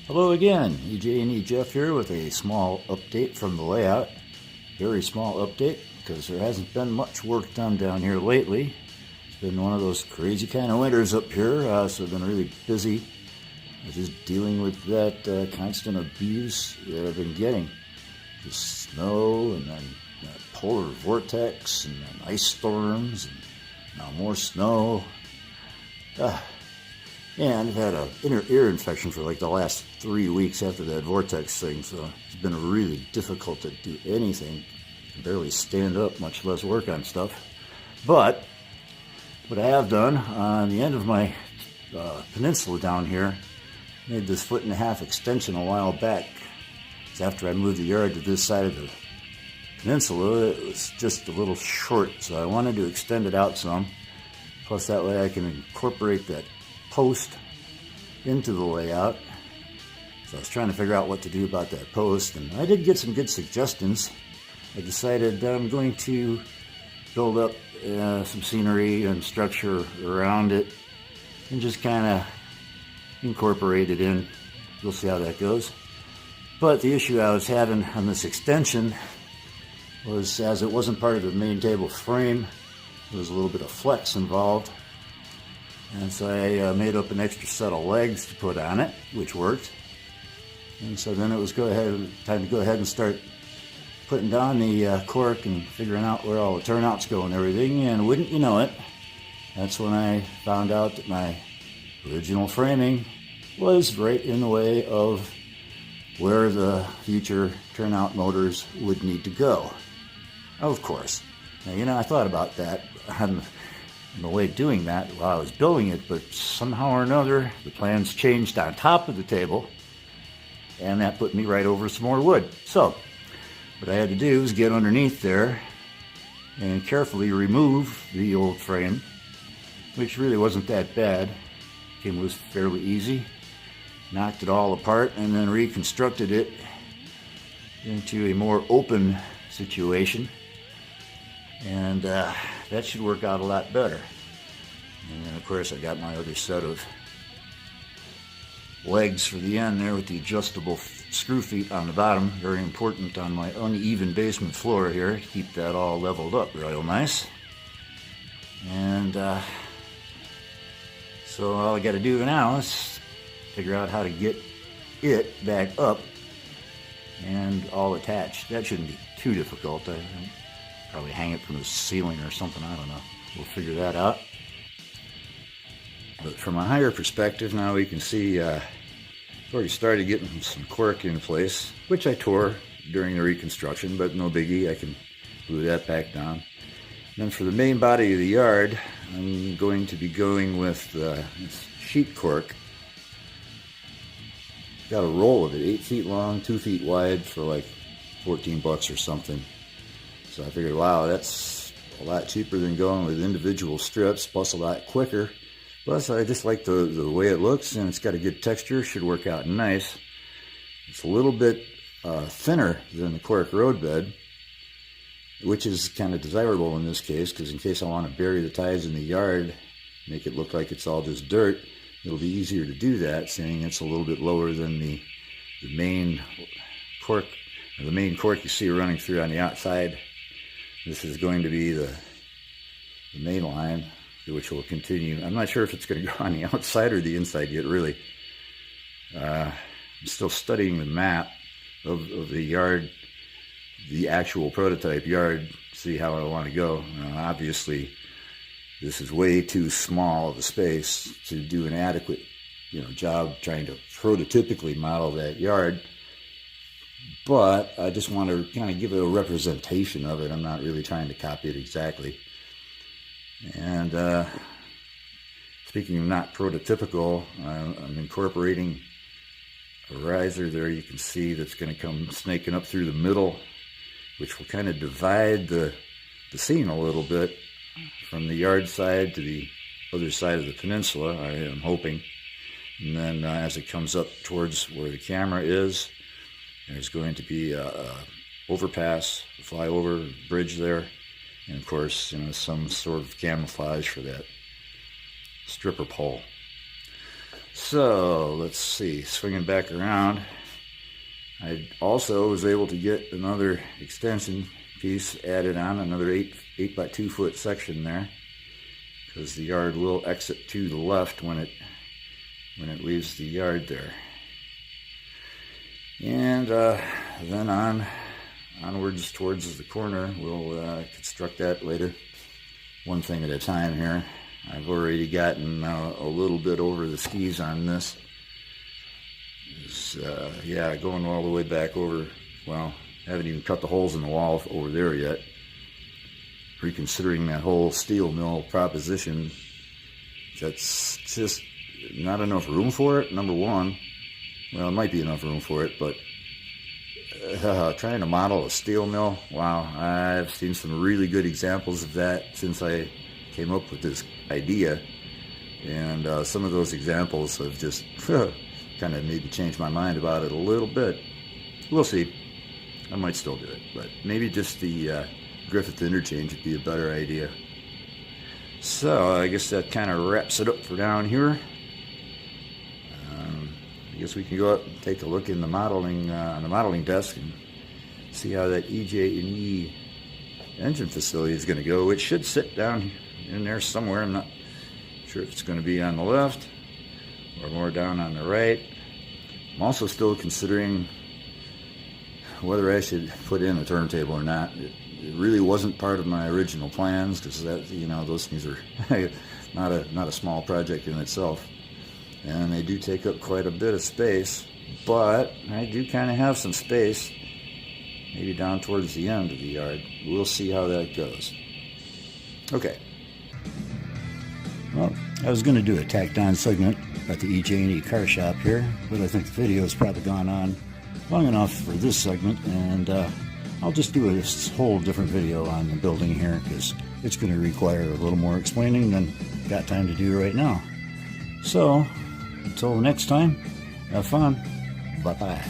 Hello again, EJ&E Jeff here with a small update from the layout. Very small update because there hasn't been much work done down here lately. It's been one of those crazy kind of winters up here, so I've been really busy just dealing with that constant abuse that I've been getting. The snow and then polar vortex and then ice storms and now more snow. And I've had an inner ear infection for like the last 3 weeks after that vortex thing, so it's been really difficult to do anything. I can barely stand up, much less work on stuff. But what I have done on the end of my peninsula down here, made this 1.5-foot extension a while back. It's after I moved the yard to this side of the peninsula, it was just a little short, so I wanted to extend it out some. Plus that way I can incorporate that post into the layout. So I was trying to figure out what to do about that post, and I did get some good suggestions. I decided I'm going to build up some scenery and structure around it and just kind of incorporate it in. We'll see how that goes. But the issue I was having on this extension was, as it wasn't part of the main table frame, there was a little bit of flex involved. And so I made up an extra set of legs to put on it, which worked. And so then it was time to go ahead and start putting down the cork and figuring out where all the turnouts go and everything. And wouldn't you know it, that's when I found out that my original framing was right in the way of where the future turnout motors would need to go. Of course. Now, I thought about that on the way doing that while I was building it, but somehow or another the plans changed on top of the table, and that put me right over some more wood. So what I had to do was get underneath there and carefully remove the old frame, which really wasn't that bad. It was fairly easy. Knocked it all apart and then reconstructed it into a more open situation, and that should work out a lot better. And then of course I got my other set of legs for the end there with the adjustable screw feet on the bottom. Very important on my uneven basement floor here to keep that all leveled up real nice. And so all I got to do now is figure out how to get it back up and all attached. That shouldn't be too difficult. I probably hang it from the ceiling or something, I don't know. We'll figure that out. But from a higher perspective, now we can see I've already started getting some cork in place, which I tore during the reconstruction, but no biggie, I can glue that back down. And then for the main body of the yard, I'm going to be going with sheet cork. Got a roll of it, 8 feet long, 2 feet wide, for like $14 or something. So I figured, wow, that's a lot cheaper than going with individual strips, plus a lot quicker. Plus, I just like the way it looks, and it's got a good texture, should work out nice. It's a little bit thinner than the cork roadbed, which is kind of desirable in this case, because in case I want to bury the ties in the yard, make it look like it's all just dirt, it'll be easier to do that, seeing it's a little bit lower than the main cork, or the main cork you see running through on the outside. This is going to be the main line, which will continue. I'm not sure if it's going to go on the outside or the inside yet, really. I'm still studying the map of the yard, the actual prototype yard, see how I want to go. Obviously, this is way too small of a space to do an adequate, job trying to prototypically model that yard. But I just want to kind of give it a representation of it. I'm not really trying to copy it exactly. And speaking of not prototypical, I'm incorporating a riser there you can see that's going to come snaking up through the middle, which will kind of divide the scene a little bit from the yard side to the other side of the peninsula, I am hoping. And then as it comes up towards where the camera is, there's going to be a overpass, a flyover bridge there, and of course, some sort of camouflage for that stripper pole. So let's see, swinging back around, I also was able to get another extension piece added on, another 8 by 2 foot section there, because the yard will exit to the left when it leaves the yard there. And then onwards towards the corner, we'll construct that later, one thing at a time here. I've already gotten a little bit over the skis on this. Yeah, going all the way back over, well, haven't even cut the holes in the wall over there yet. Reconsidering that whole steel mill proposition, that's just not enough room for it, number one. Well, it might be enough room for it, but trying to model a steel mill, wow, I've seen some really good examples of that since I came up with this idea, and some of those examples have just kind of made me change my mind about it a little bit. We'll see. I might still do it, but maybe just the Griffith interchange would be a better idea. So I guess that kind of wraps it up for down here. I guess we can go up and take a look in the modeling on the modeling desk and see how that EJ&E engine facility is going to go. It should sit down in there somewhere. I'm not sure if it's going to be on the left or more down on the right. I'm also still considering whether I should put in a turntable or not. It really wasn't part of my original plans, because that, you know, those things are not a small project in itself, and they do take up quite a bit of space. But I do kind of have some space, maybe down towards the end of the yard. We'll see how that goes. Okay. Well, I was going to do a tacked on segment at the EJ&E car shop here, but I think the video has probably gone on long enough for this segment, and I'll just do a whole different video on the building here, because it's going to require a little more explaining than I've got time to do right now. So, until next time, have fun. Bye-bye.